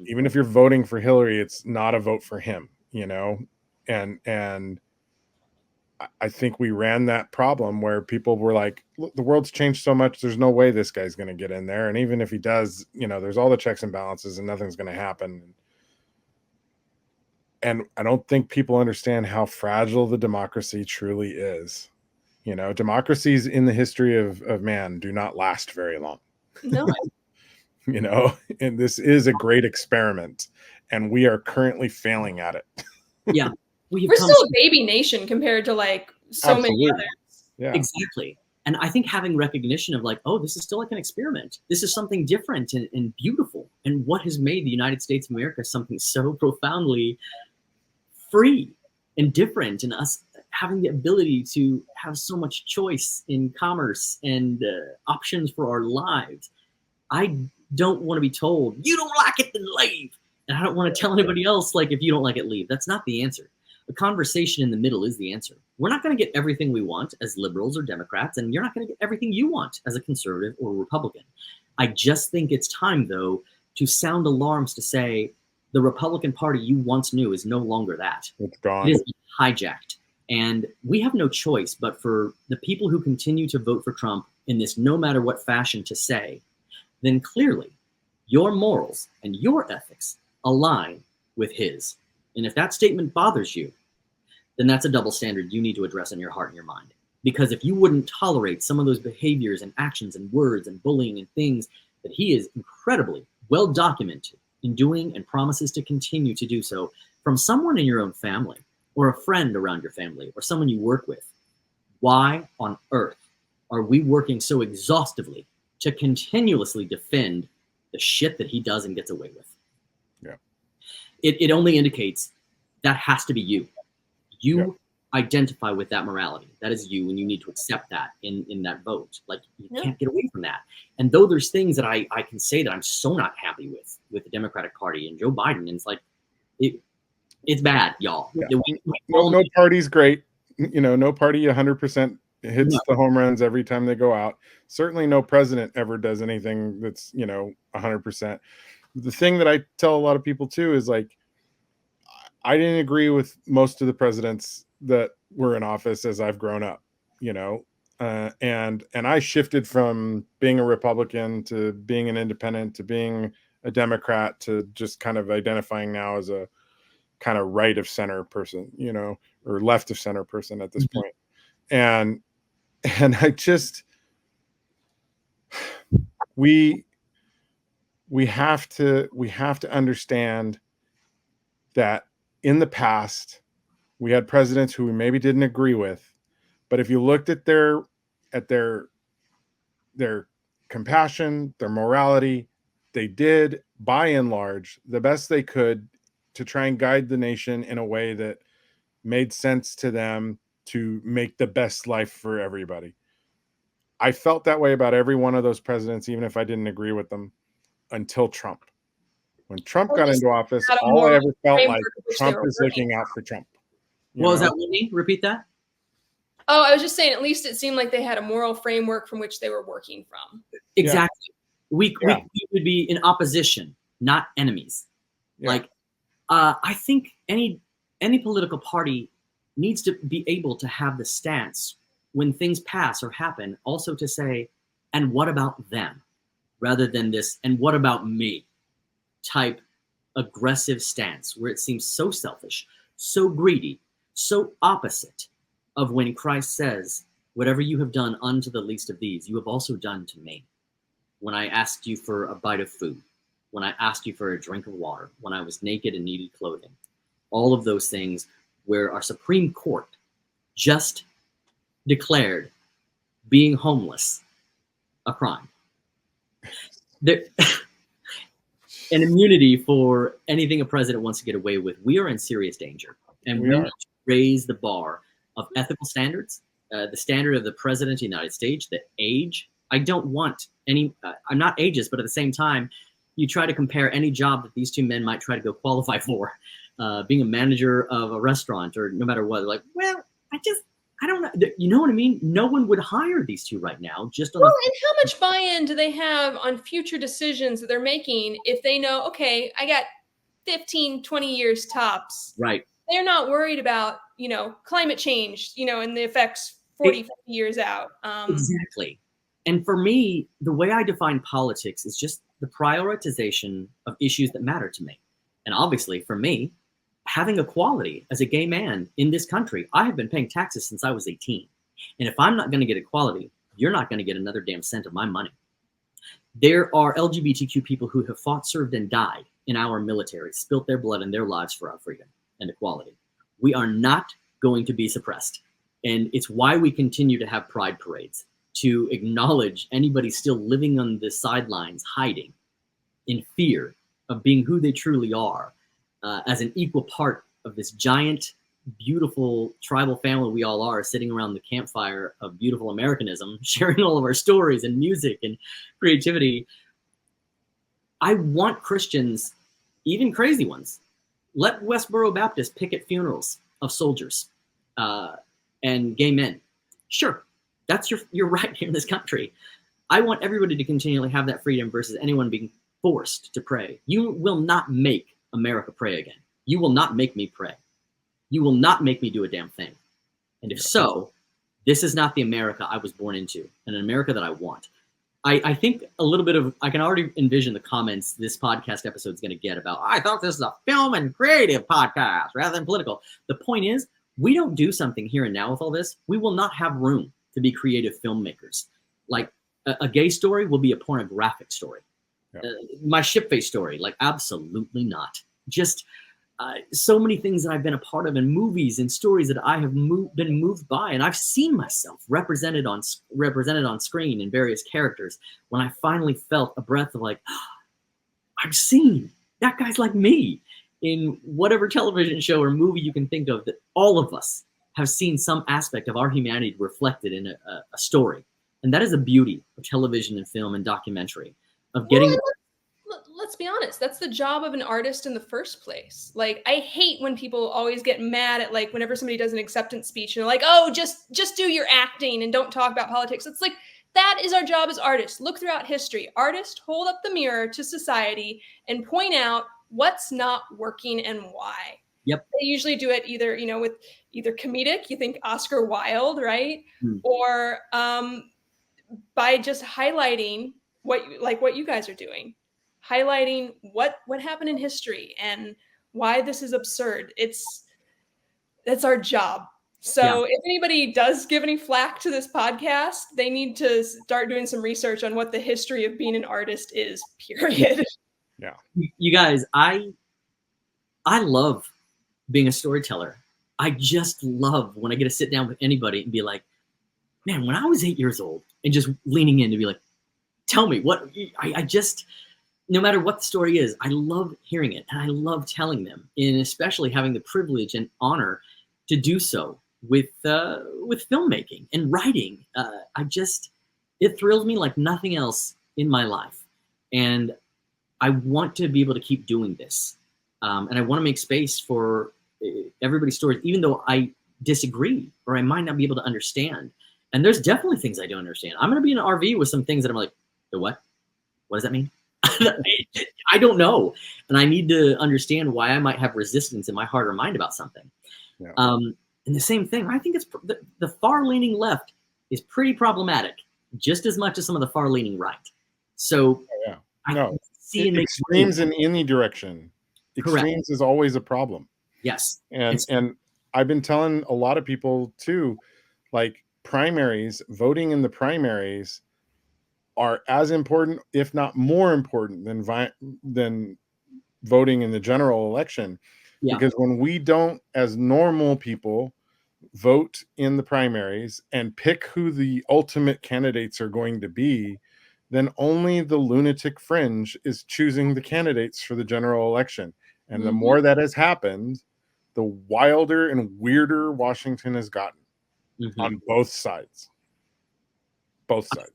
Even if you're voting for Hillary, it's not a vote for him, you know? And I think we ran that problem where people were like, look, the world's changed so much. There's no way this guy's going to get in there. And even if he does, you know, there's all the checks and balances and nothing's going to happen. And I don't think people understand how fragile the democracy truly is. You know, democracies in the history of man do not last very long.
No.
You know, and this is a great experiment, and we are currently failing at it.
Yeah.
We're still a baby nation compared to like so many others.
Yeah,
exactly. And I think having recognition of like, oh, this is still like an experiment. This is something different and beautiful. And what has made the United States of America something so profoundly free and different, and us having the ability to have so much choice in commerce and options for our lives. I don't want to be told, you don't like it, then leave. And I don't want to tell anybody else, like, if you don't like it, leave. That's not the answer. A conversation in the middle is the answer. We're not going to get everything we want as liberals or Democrats, and you're not going to get everything you want as a conservative or a Republican. I just think it's time, though, to sound alarms to say the Republican Party you once knew is no longer that.
It's gone.
It is hijacked. And we have no choice but for the people who continue to vote for Trump in this no matter what fashion to say, then clearly your morals and your ethics align with his. And if that statement bothers you, then that's a double standard you need to address in your heart and your mind. Because if you wouldn't tolerate some of those behaviors and actions and words and bullying and things that he is incredibly well documented in doing and promises to continue to do so from someone in your own family or a friend around your family or someone you work with, why on earth are we working so exhaustively to continuously defend the shit that he does and gets away with?
Yeah.
It only indicates that has to be you. You identify with that morality. That is you, and you need to accept that in that vote. Like, you can't get away from that. And though there's things that I can say that I'm so not happy with the Democratic Party and Joe Biden, and it's like, it's bad, y'all.
Yeah. No party's great. You know, no party 100% hits the home runs every time they go out. Certainly no president ever does anything that's, you know, 100%. The thing that I tell a lot of people too is like, I didn't agree with most of the presidents that were in office as I've grown up, you know, and I shifted from being a Republican to being an independent to being a Democrat to just kind of identifying now as a kind of right of center person, you know, or left of center person at this point. And I just, we have to understand that in the past we had presidents who we maybe didn't agree with, but if you looked at their compassion, their morality, they did by and large the best they could to try and guide the nation in a way that made sense to them to make the best life for everybody. I felt that way about every one of those presidents, even if I didn't agree with them, until Trump. When Trump got into office, all I ever felt like Trump is looking out for Trump.
What was that, Whitney? Repeat that.
Oh, I was just saying, at least it seemed like they had a moral framework from which they were working from.
Exactly. Yeah. We would be in opposition, not enemies. Yeah. Like, I think any political party needs to be able to have the stance when things pass or happen, also to say, and what about them? Rather than this, and what about me? Type aggressive stance where it seems so selfish, so greedy, so opposite of when Christ says, whatever you have done unto the least of these, you have also done to me. When I asked you for a bite of food, when I asked you for a drink of water, when I was naked and needed clothing, all of those things where our Supreme Court just declared being homeless a crime. There, an immunity for anything a president wants to get away with. We are in serious danger, and we need to raise the bar of ethical standards, the standard of the president of the United States, the age. I don't want any, I'm not ageist, but at the same time, you try to compare any job that these two men might try to go qualify for, being a manager of a restaurant or no matter what, like, well, I don't know. You know what I mean? No one would hire these two right now. Just on
and how much buy-in do they have on future decisions that they're making if they know, okay, I got 15, 20 years tops.
Right.
They're not worried about, climate change, and the effects 40, 50 years out.
Exactly. And for me, the way I define politics is just the prioritization of issues that matter to me. And obviously, for me, having equality as a gay man in this country, I have been paying taxes since I was 18. And if I'm not going to get equality, you're not going to get another damn cent of my money. There are LGBTQ people who have fought, served, and died in our military, spilt their blood and their lives for our freedom and equality. We are not going to be suppressed. And it's why we continue to have pride parades, to acknowledge anybody still living on the sidelines, hiding in fear of being who they truly are, as an equal part of this giant, beautiful tribal family we all are, sitting around the campfire of beautiful Americanism, sharing all of our stories and music and creativity. I want Christians, even crazy ones, let Westboro Baptist picket funerals of soldiers and gay men. Sure, that's your right here in this country. I want everybody to continually have that freedom versus anyone being forced to pray. You will not make America pray again. You will not make me pray. You will not make me do a damn thing. And if so, this is not the America I was born into, and an America that I want. I think a little bit of, I can already envision the comments this podcast episode is going to get about, I thought this is a film and creative podcast rather than political. The point is, we don't do something here and now with all this, we will not have room to be creative filmmakers. Like a gay story will be a pornographic story. Yeah. My ship-face story, like absolutely not. Just so many things that I've been a part of in movies and stories that I have been moved by, and I've seen myself represented on screen in various characters. When I finally felt a breath of like, oh, I'm seen. That guy's like me in whatever television show or movie you can think of. That all of us have seen some aspect of our humanity reflected in a story, and that is the beauty of television and film and documentary. Of getting.
Let's be honest, that's the job of an artist in the first place. Like, I hate when people always get mad at, like, whenever somebody does an acceptance speech and they're like, oh, just do your acting and don't talk about politics. It's like, that is our job as artists. Look throughout history. Artists hold up the mirror to society and point out what's not working and why.
Yep.
They usually do it either, with either comedic, you think Oscar Wilde, right? Or by just highlighting what you guys are doing. Highlighting what happened in history and why this is absurd. That's our job. So if anybody does give any flack to this podcast, they need to start doing some research on what the history of being an artist is, period.
Yeah.
You guys, I love being a storyteller. I just love when I get to sit down with anybody and be like, man, when I was 8 years old, and just leaning in to be like, tell me what I just, no matter what the story is, I love hearing it and I love telling them, and especially having the privilege and honor to do so with filmmaking and writing. It thrills me like nothing else in my life. And I want to be able to keep doing this. And I want to make space for everybody's stories, even though I disagree or I might not be able to understand. And there's definitely things I don't understand. I'm going to be in an RV with some things that I'm like, the what? What does that mean? I don't know. And I need to understand why I might have resistance in my heart or mind about something. Yeah. And the same thing, I think it's the far-leaning left is pretty problematic, just as much as some of the far-leaning right. So
I see extremes in any direction. Extremes Correct. Is always a problem.
Yes.
And I've been telling a lot of people too, like primaries, voting in the primaries are as important, if not more important than voting in the general election. Yeah. Because when we don't, as normal people, vote in the primaries and pick who the ultimate candidates are going to be, then only the lunatic fringe is choosing the candidates for the general election. And the more that has happened, the wilder and weirder Washington has gotten on both sides. Both sides.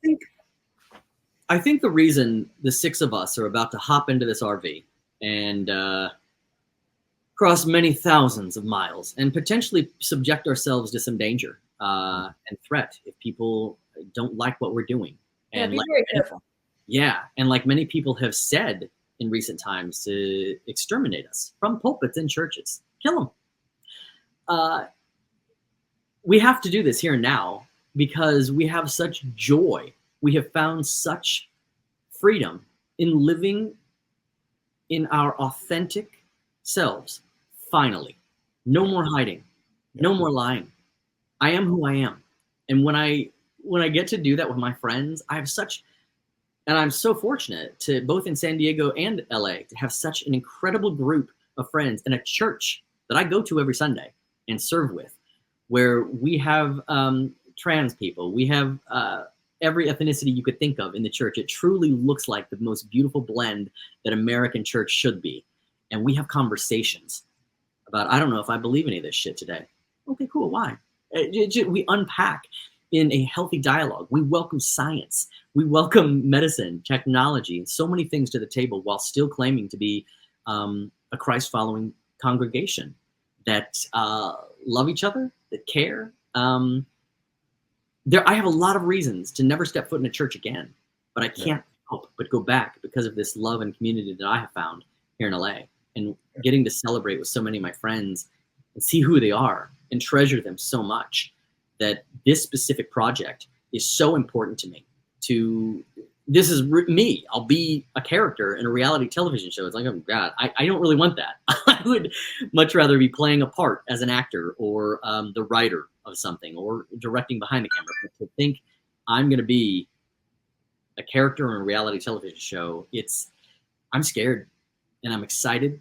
I think the reason the six of us are about to hop into this RV and cross many thousands of miles and potentially subject ourselves to some danger and threat if people don't like what we're doing. And
be very careful.
Yeah, and like many people have said in recent times, to exterminate us from pulpits and churches, kill them. We have to do this here and now because we have such joy. We have found such freedom in living in our authentic selves. Finally, no more hiding, no more lying. I am who I am. And when I get to do that with my friends, I have such, and I'm so fortunate to both in San Diego and LA to have such an incredible group of friends and a church that I go to every Sunday and serve with, where we have trans people, we have every ethnicity you could think of in the church. It truly looks like the most beautiful blend that American church should be. And we have conversations about, I don't know if I believe any of this shit today. Okay, cool. Why? We unpack in a healthy dialogue. We welcome science. We welcome medicine, technology, and so many things to the table while still claiming to be a Christ-following congregation that love each other, that care. I have a lot of reasons to never step foot in a church again, but I can't help but go back because of this love and community that I have found here in LA, and getting to celebrate with so many of my friends and see who they are and treasure them so much, that this specific project is so important to me. This is me. I'll be a character in a reality television show. It's like, oh God, I don't really want that. I would much rather be playing a part as an actor or the writer of something or directing behind the camera. But to think I'm going to be a character in a reality television show, I'm scared and I'm excited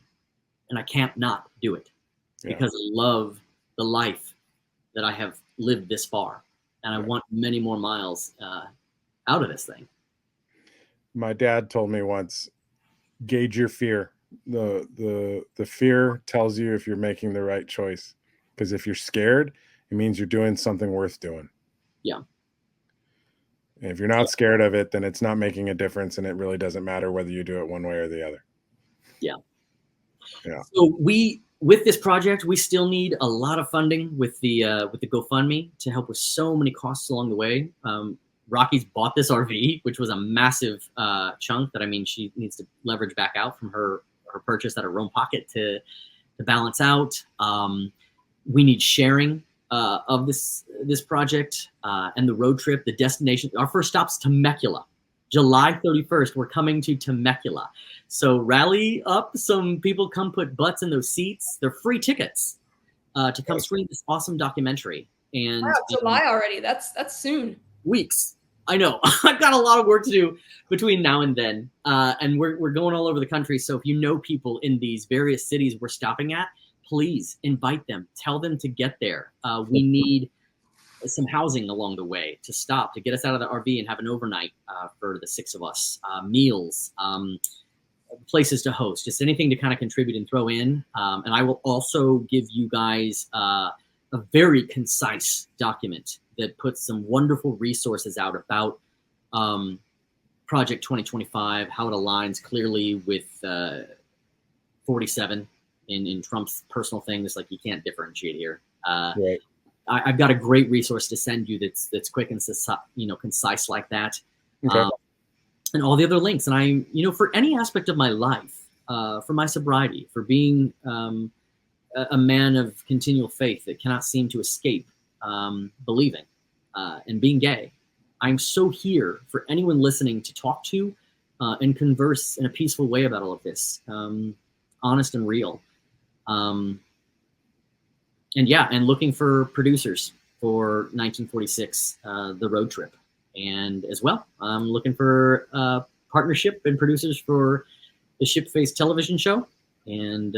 and I can't not do it because I love the life that I have lived this far. And I want many more miles out of this thing.
My dad told me once, gauge your fear. The fear tells you if you're making the right choice. Because if you're scared, it means you're doing something worth doing.
Yeah.
And if you're not scared of it, then it's not making a difference, and it really doesn't matter whether you do it one way or the other.
Yeah.
Yeah.
So with this project, we still need a lot of funding with the GoFundMe to help with so many costs along the way. Rocky's bought this RV, which was a massive chunk that, she needs to leverage back out from her purchase out of her own pocket to balance out. We need sharing of this project and the road trip, the destination. Our first stop's Temecula. July 31st, we're coming to Temecula. So rally up some people, come put butts in those seats. They're free tickets to come screen this awesome documentary. And
wow, July already. That's soon.
Weeks. I know. I've got a lot of work to do between now and then. And we're going all over the country. So if you know people in these various cities we're stopping at, please invite them. Tell them to get there. We need some housing along the way to stop, to get us out of the RV and have an overnight for the six of us. Meals, places to host, just anything to kind of contribute and throw in. And I will also give you guys a very concise document that puts some wonderful resources out about Project 2025, how it aligns clearly with 47 in Trump's personal things. Like, you can't differentiate here.
Right.
I've got a great resource to send you that's quick and concise like that.
Okay.
And all the other links. And for any aspect of my life, for my sobriety, for being a man of continual faith that cannot seem to escape believing and being gay, I'm so here for anyone listening to talk to and converse in a peaceful way about all of this, honest and real. And looking for producers for 1946, the road trip. And as well, I'm looking for partnership and producers for the Ship-Faced television show and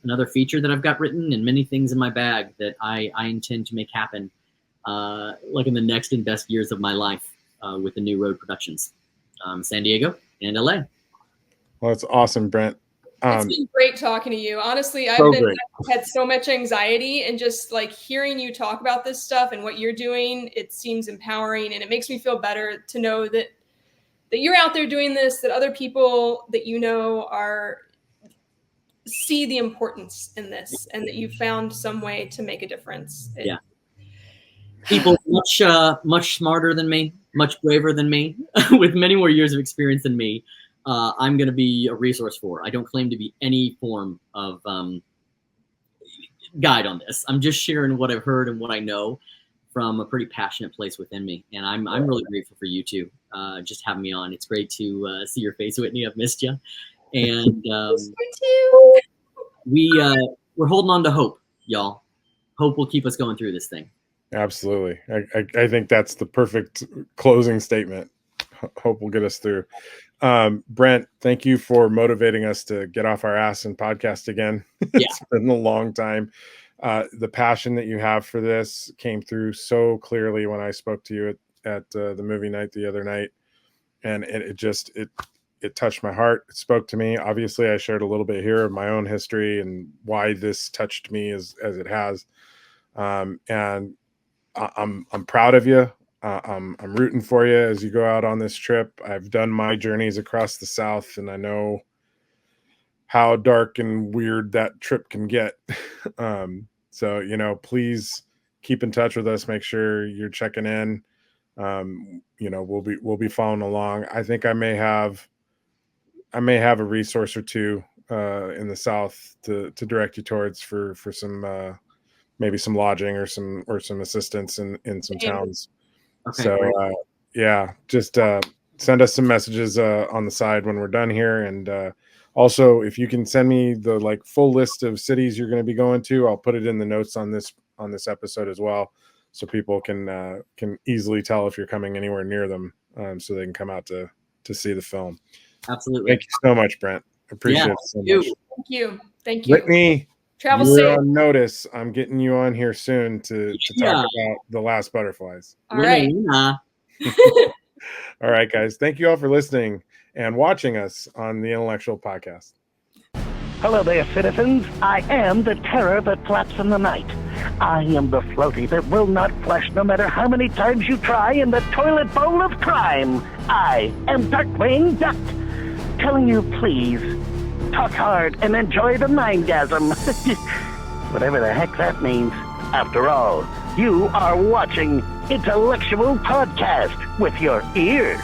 another feature that I've got written, and many things in my bag that I intend to make happen like in the next and best years of my life with the New Road Productions, San Diego and LA.
Well, that's awesome, Brent.
It's been great talking to you. Honestly, I've had so much anxiety, and just like hearing you talk about this stuff and what you're doing, it seems empowering, and it makes me feel better to know that that you're out there doing this, that other people that you know see the importance in this, and that you've found some way to make a difference.
Yeah. People much smarter than me, much braver than me, with many more years of experience than me, I'm going to be a resource for. I don't claim to be any form of guide on this. I'm just sharing what I've heard and what I know from a pretty passionate place within me. And I'm really grateful for you two just having me on. It's great to see your face, Whitney. I've missed you. And we're holding on to hope, y'all. Hope will keep us going through this thing.
Absolutely. I think that's the perfect closing statement. Hope will get us through. Brent, thank you for motivating us to get off our ass and podcast again. It's been a long time. The passion that you have for this came through so clearly when I spoke to you at the movie night the other night. And it touched my heart. It spoke to me. Obviously, I shared a little bit here of my own history and why this touched me as it has. And I'm proud of you. I'm rooting for you as you go out on this trip. I've done my journeys across the South, and I know how dark and weird that trip can get. So, please keep in touch with us. Make sure you're checking in. We'll be following along. I think I may have a resource or two in the South to direct you towards for some maybe some lodging or some assistance in some towns. Okay, so just send us some messages on the side when we're done here. And also, if you can send me the full list of cities you're going to be going to, I'll put it in the notes on this episode as well, so people can easily tell if you're coming anywhere near them, so they can come out to see the film.
Absolutely.
Thank you so much, Brent. Appreciate it so much.
Thank you.
Whitney,
travel safe.
On notice. I'm getting you on here soon to talk about The Last Butterflies.
All right.
All right, guys. Thank you all for listening and watching us on the Intellectual Podcast.
Hello there, citizens. I am the terror that flaps in the night. I am the floaty that will not flush no matter how many times you try in the toilet bowl of crime. I am Darkwing Duck, telling you please, talk hard and enjoy the mindgasm. Whatever the heck that means. After all, you are watching Intellectual Podcast with your ears.